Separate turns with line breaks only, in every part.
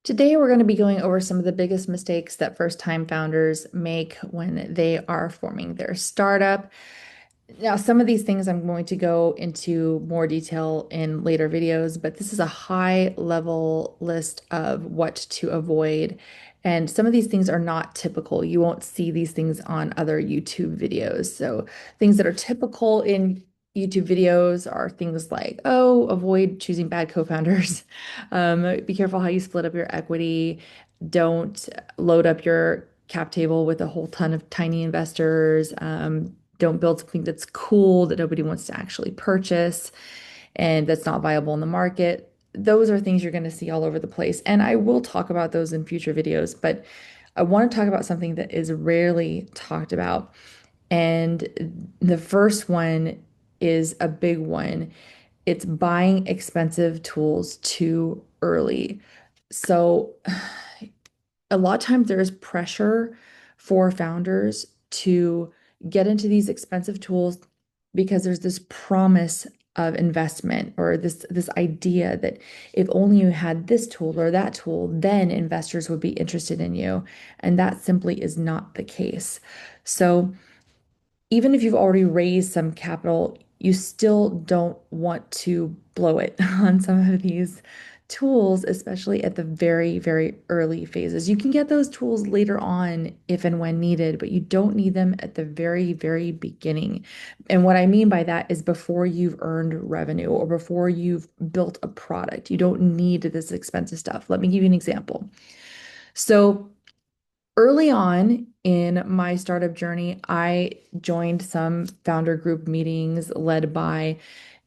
Today, we're going to be going over some of the biggest mistakes that first-time founders make when they are forming their startup. Now, some of these things I'm going to go into more detail in later videos, but this is a high-level list of what to avoid. And some of these things are not typical. You won't see these things on other YouTube videos. So, things that are typical in YouTube videos are things like, oh, avoid choosing bad co-founders. Be careful how you split up your equity. Don't load up your cap table with a whole ton of tiny investors. Don't build something that's cool that nobody wants to actually purchase and that's not viable in the market. Those are things you're going to see all over the place. And I will talk about those in future videos, but I want to talk about something that is rarely talked about. And the first one is a big one. It's buying expensive tools too early. So a lot of times there is pressure for founders to get into these expensive tools because there's this promise of investment or this idea that if only you had this tool or that tool, then investors would be interested in you. And that simply is not the case. So even if you've already raised some capital, you still don't want to blow it on some of these tools, especially at the very, very early phases. You can get those tools later on if and when needed, but you don't need them at the very, very beginning. And what I mean by that is before you've earned revenue or before you've built a product. You don't need this expensive stuff. Let me give you an example. So, early on in my startup journey, I joined some founder group meetings led by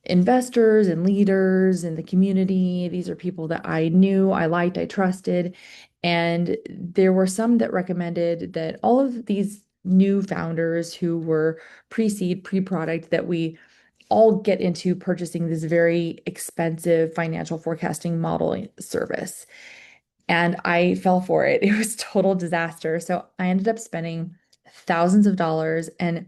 investors and leaders in the community. These are people that I knew, I liked, I trusted. And there were some that recommended that all of these new founders who were pre-seed, pre-product, that we all get into purchasing this very expensive financial forecasting modeling service. And I fell for it. It was total disaster. So I ended up spending thousands of dollars. And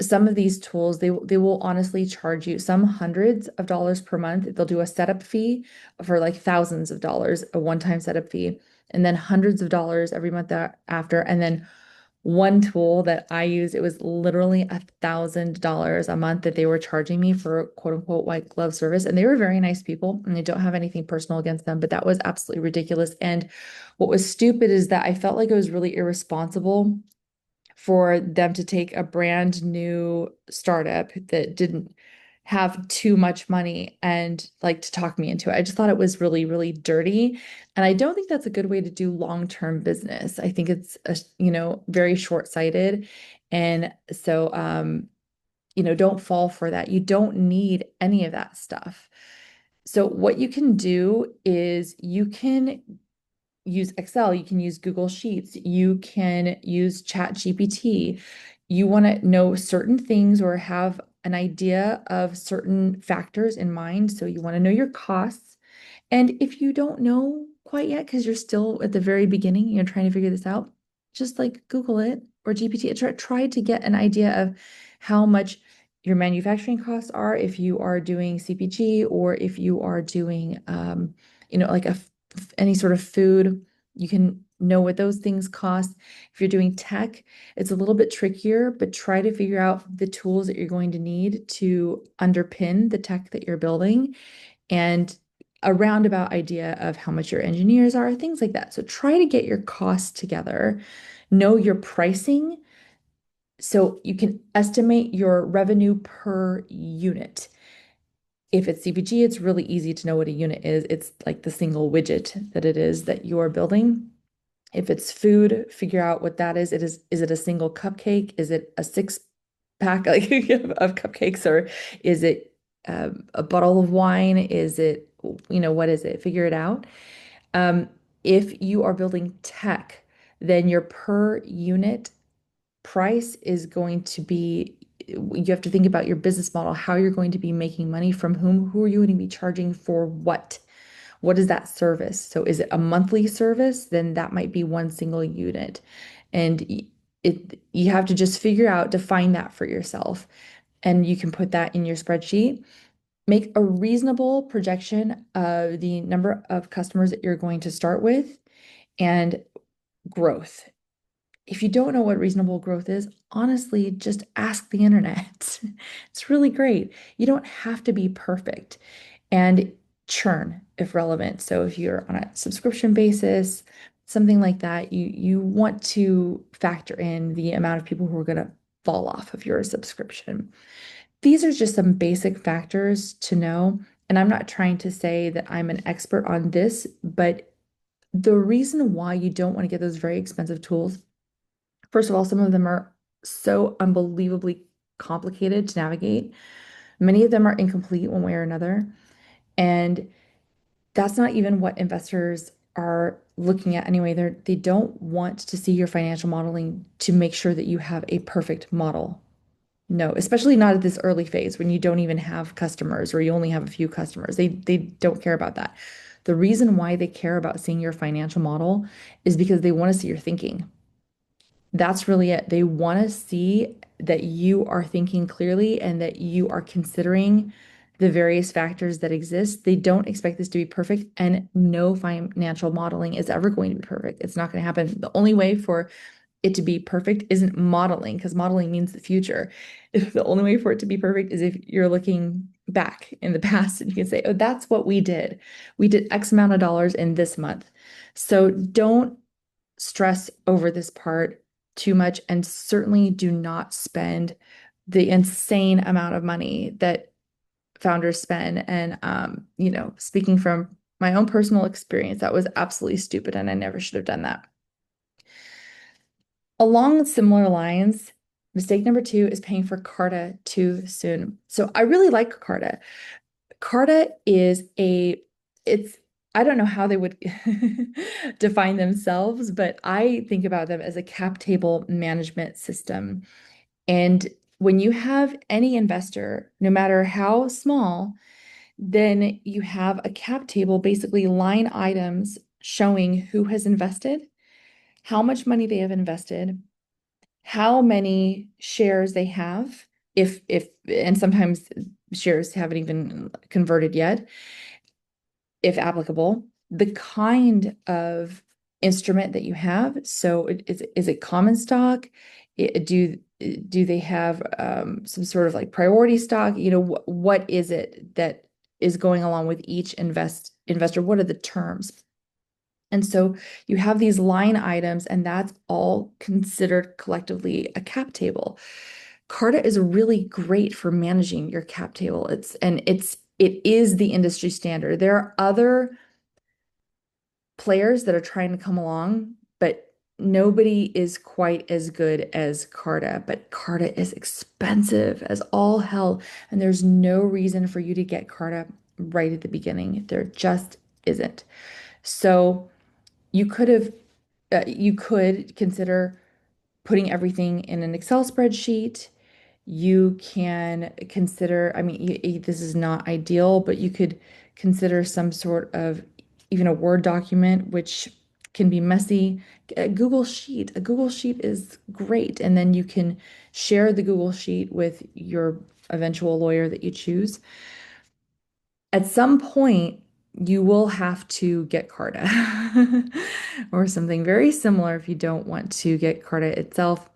some of these tools, they will honestly charge you some hundreds of dollars per month. They'll do a setup fee for like thousands of dollars, a one-time setup fee, and then hundreds of dollars every month after. And then one tool that I use, it was literally $1,000 a month that they were charging me for quote unquote white glove service. And they were very nice people, and I don't have anything personal against them, but that was absolutely ridiculous. And what was stupid is that I felt like it was really irresponsible for them to take a brand new startup that didn't have too much money and like to talk me into it. I just thought it was really, really dirty. And I don't think that's a good way to do long-term business. I think it's very short-sighted. And so don't fall for that. You don't need any of that stuff. So what you can do is you can use Excel, you can use Google Sheets, you can use Chat GPT. You want to know certain things or have an idea of certain factors in mind. So you want to know your costs. And if you don't know quite yet, because you're still at the very beginning, you're trying to figure this out, just like Google it or GPT. Try to get an idea of how much your manufacturing costs are if you are doing CPG or if you are doing, like any sort of food. You can know what those things cost. If you're doing tech, it's a little bit trickier, but try to figure out the tools that you're going to need to underpin the tech that you're building and a roundabout idea of how much your engineers are, things like that. So try to get your costs together, know your pricing so you can estimate your revenue per unit. If it's CPG, it's really easy to know what a unit is. It's like the single widget that it is that you're building. If it's food, figure out what that is. Is it a single cupcake? Is it a six pack like of cupcakes, or is it a bottle of wine? Is it, what is it? Figure it out. Um, if you are building tech, then your per unit price is going to be, you have to think about your business model, how you're going to be making money from whom, who are you going to be charging for what? What is that service? So is it a monthly service? Then that might be one single unit. And you have to just figure out, define that for yourself. And you can put that in your spreadsheet. Make a reasonable projection of the number of customers that you're going to start with. and growth. If you don't know what reasonable growth is, honestly, just ask the internet. It's really great. You don't have to be perfect. And churn if relevant. So if you're on a subscription basis, something like that, you want to factor in the amount of people who are going to fall off of your subscription. These are just some basic factors to know. And I'm not trying to say that I'm an expert on this, but the reason why you don't want to get those very expensive tools, first of all, some of them are so unbelievably complicated to navigate. Many of them are incomplete one way or another. And that's not even what investors are looking at anyway. They don't want to see your financial modeling to make sure that you have a perfect model. No, especially not at this early phase when you don't even have customers or you only have a few customers. They don't care about that. The reason why they care about seeing your financial model is because they want to see your thinking. That's really it. They want to see that you are thinking clearly and that you are considering the various factors that exist. They don't expect this to be perfect, and no financial modeling is ever going to be perfect. It's not going to happen. The only way for it to be perfect isn't modeling, because modeling means the future. The only way for it to be perfect is if you're looking back in the past and you can say, oh, that's what we did. We did X amount of dollars in this month. So don't stress over this part too much, and certainly do not spend the insane amount of money that founders spend. And speaking from my own personal experience, that was absolutely stupid, and I never should have done that. Along similar lines, mistake number two is paying for Carta too soon. So I really like Carta. Carta is it's, I don't know how they would define themselves, but I think about them as a cap table management system. And when you have any investor, no matter how small, then you have a cap table, basically line items showing who has invested, how much money they have invested, how many shares they have, if and sometimes shares haven't even converted yet, if applicable, the kind of instrument that you have. So is it common stock? Do they have some sort of like priority stock? What is it that is going along with each investor? What are the terms? And so you have these line items, and that's all considered collectively a cap table. Carta is really great for managing your cap table. It is the industry standard. There are other players that are trying to come along, but nobody is quite as good as Carta. But Carta is expensive as all hell, and there's no reason for you to get Carta right at the beginning. There just isn't. So you could consider putting everything in an Excel spreadsheet. You can consider, I mean, this is not ideal, but you could consider some sort of even a Word document, which can be messy. A Google Sheet is great. And then you can share the Google Sheet with your eventual lawyer that you choose. At some point, you will have to get Carta or something very similar if you don't want to get Carta itself,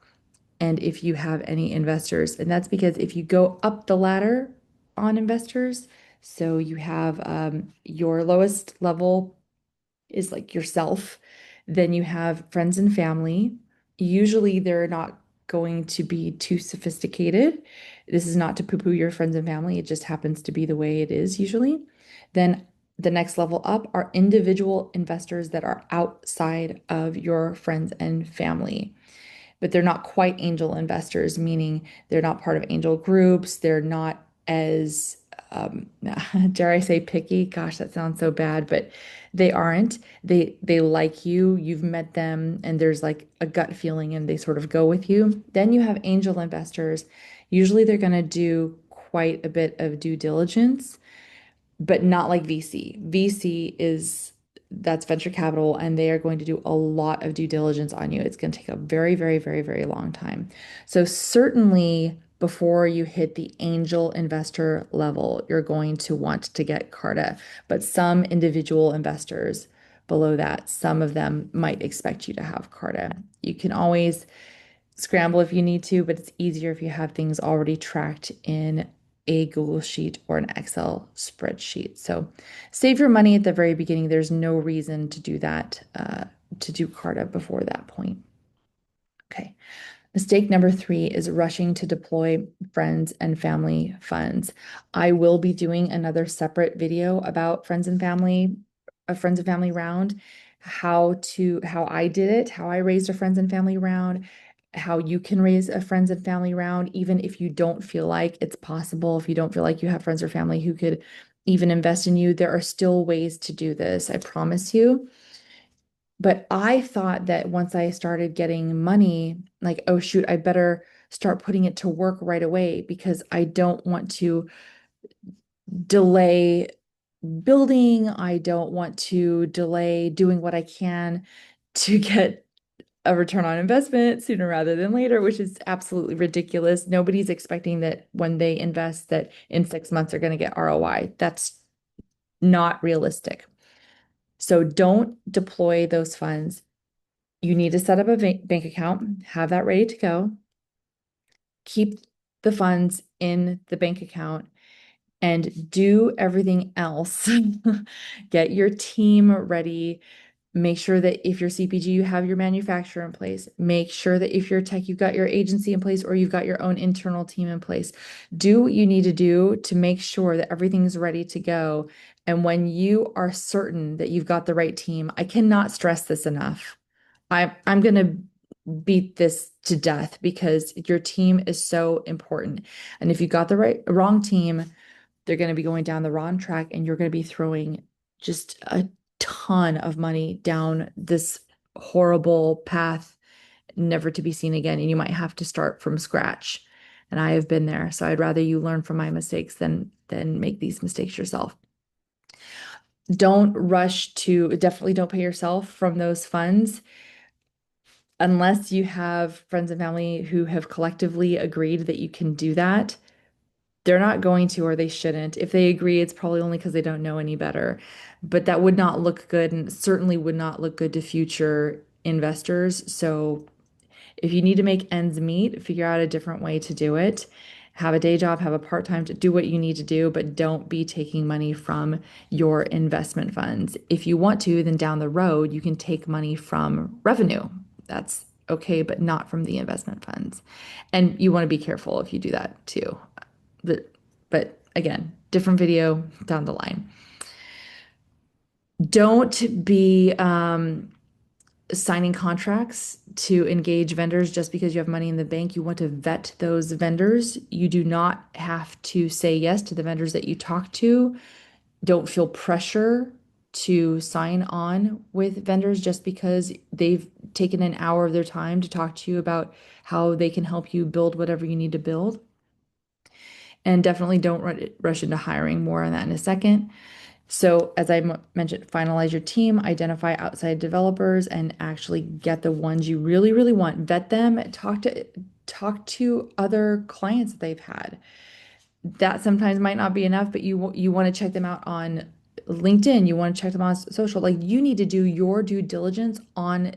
and if you have any investors. And that's because if you go up the ladder on investors, so you have your lowest level is like yourself, then you have friends and family. Usually they're not going to be too sophisticated. This is not to poo-poo your friends and family. It just happens to be the way it is usually. Then the next level up are individual investors that are outside of your friends and family, but they're not quite angel investors, meaning they're not part of angel groups. They're not as, dare I say, picky? Gosh, that sounds so bad, but they aren't. They like you. You've met them, and there's like a gut feeling, and they sort of go with you. Then you have angel investors. Usually, they're going to do quite a bit of due diligence, but not like VC. VC is that's venture capital, and they are going to do a lot of due diligence on you. It's going to take a very, very, very, very long time. So certainly before you hit the angel investor level, you're going to want to get Carta, but some individual investors below that, some of them might expect you to have Carta. You can always scramble if you need to, but it's easier if you have things already tracked in a Google Sheet or an Excel spreadsheet. So save your money at the very beginning. There's no reason to do that, to do Carta before that point. Okay. Mistake number three is rushing to deploy friends and family funds. I will be doing another separate video about friends and family, a friends and family round, how I did it, how I raised a friends and family round, how you can raise a friends and family round, even if you don't feel like it's possible, if you don't feel like you have friends or family who could even invest in you, there are still ways to do this, I promise you. But I thought that once I started getting money, like, oh shoot, I better start putting it to work right away because I don't want to delay building. I don't want to delay doing what I can to get a return on investment sooner rather than later, which is absolutely ridiculous. Nobody's expecting that when they invest that in 6 months they're going to get ROI. That's not realistic. So don't deploy those funds. You need to set up a bank account, have that ready to go, keep the funds in the bank account, and do everything else. Get your team ready. Make sure that if you're CPG, you have your manufacturer in place. Make sure that if you're tech, you've got your agency in place or you've got your own internal team in place. Do what you need to do to make sure that everything's ready to go. And when you are certain that you've got the right team, I cannot stress this enough. I'm going to beat this to death because your team is so important. And if you got the wrong team, they're going to be going down the wrong track and you're going to be throwing just a ton of money down this horrible path, never to be seen again. And you might have to start from scratch. And I have been there. So I'd rather you learn from my mistakes than make these mistakes yourself. Don't rush to, definitely don't pay yourself from those funds unless you have friends and family who have collectively agreed that you can do that. They're not going to, or they shouldn't. If they agree, it's probably only because they don't know any better. But that would not look good and certainly would not look good to future investors. So if you need to make ends meet, figure out a different way to do it. Have a day job, have a part-time to do what you need to do, but don't be taking money from your investment funds. If you want to, then down the road, you can take money from revenue. That's okay, but not from the investment funds. And you want to be careful if you do that too. But again, different video down the line. Don't be signing contracts to engage vendors just because you have money in the bank. You want to vet those vendors. You do not have to say yes to the vendors that you talk to. Don't feel pressure to sign on with vendors just because they've taken an hour of their time to talk to you about how they can help you build whatever you need to build. And definitely don't rush into hiring. More on that in a second. So, as I mentioned, finalize your team, identify outside developers, and actually get the ones you really, really want. Vet them, talk to other clients that they've had. That sometimes might not be enough, but you want to check them out on LinkedIn. You want to check them on social. Like you need to do your due diligence on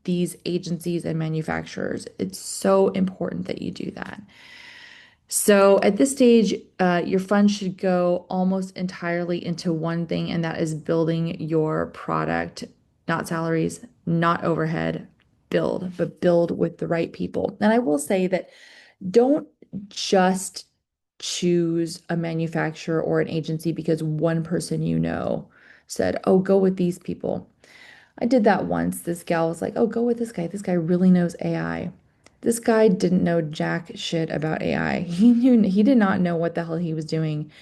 these agencies and manufacturers. It's so important that you do that. So at this stage, your fund should go almost entirely into one thing, and that is building your product, not salaries, not overhead, build, but build with the right people. And I will say that don't just choose a manufacturer or an agency because one person you know said, oh, go with these people. I did that once. This gal was like, oh, go with this guy. This guy really knows AI. This guy didn't know jack shit about AI. He did not know what the hell he was doing.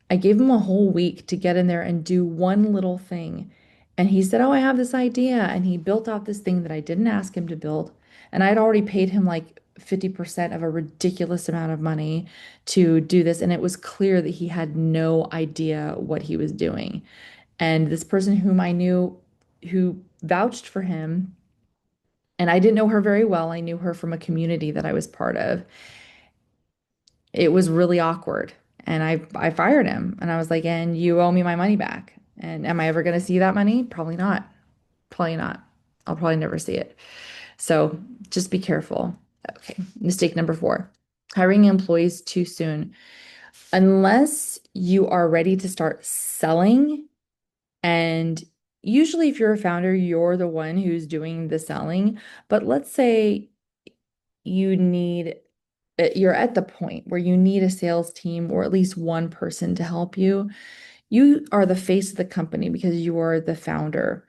I gave him a whole week to get in there and do one little thing. And he said, oh, I have this idea. And he built out this thing that I didn't ask him to build. And I'd already paid him like 50% of a ridiculous amount of money to do this. And it was clear that he had no idea what he was doing. And this person whom I knew who vouched for him, and I didn't know her very well. I knew her from a community that I was part of. It was really awkward. And I fired him and I was like, and you owe me my money back. And am I ever going to see that money? Probably not. Probably not. I'll probably never see it. So just be careful. Okay. Mistake number four, hiring employees too soon. Unless you are ready to start selling, and usually if you're a founder, you're the one who's doing the selling. But let's say you need, you're at the point where you need a sales team or at least one person to help you. You are the face of the company because you are the founder.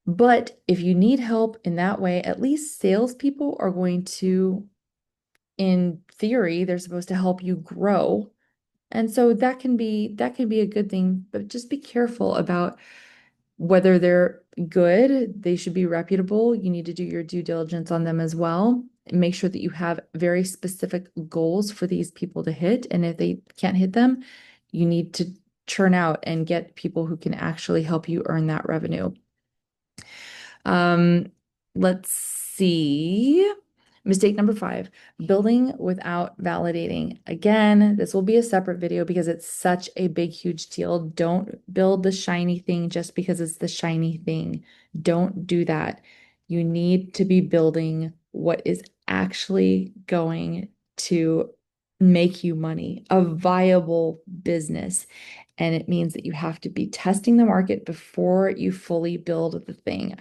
But if you need help in that way, at least salespeople are going to, in theory, they're supposed to help you grow. And so that can be a good thing, but just be careful about whether they're good. They should be reputable. You need to do your due diligence on them as well. And make sure that you have very specific goals for these people to hit. And if they can't hit them, you need to churn out and get people who can actually help you earn that revenue. Um, let's see. Mistake number five, building without validating. Again, this will be a separate video because it's such a big, huge deal. Don't build the shiny thing just because it's the shiny thing. Don't do that. You need to be building what is actually going to make you money, a viable business. And it means that you have to be testing the market before you fully build the thing.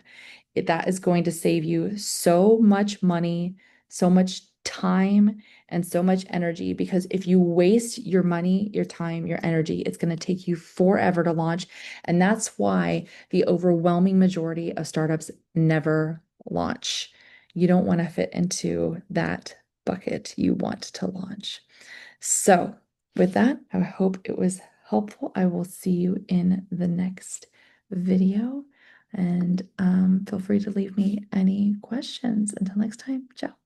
That is going to save you so much money, so much time, and so much energy. Because if you waste your money, your time, your energy, it's going to take you forever to launch. And that's why the overwhelming majority of startups never launch. You don't want to fit into that bucket. You want to launch. So, with that, I hope it was helpful. I will see you in the next video. And feel free to leave me any questions. Until next time, ciao.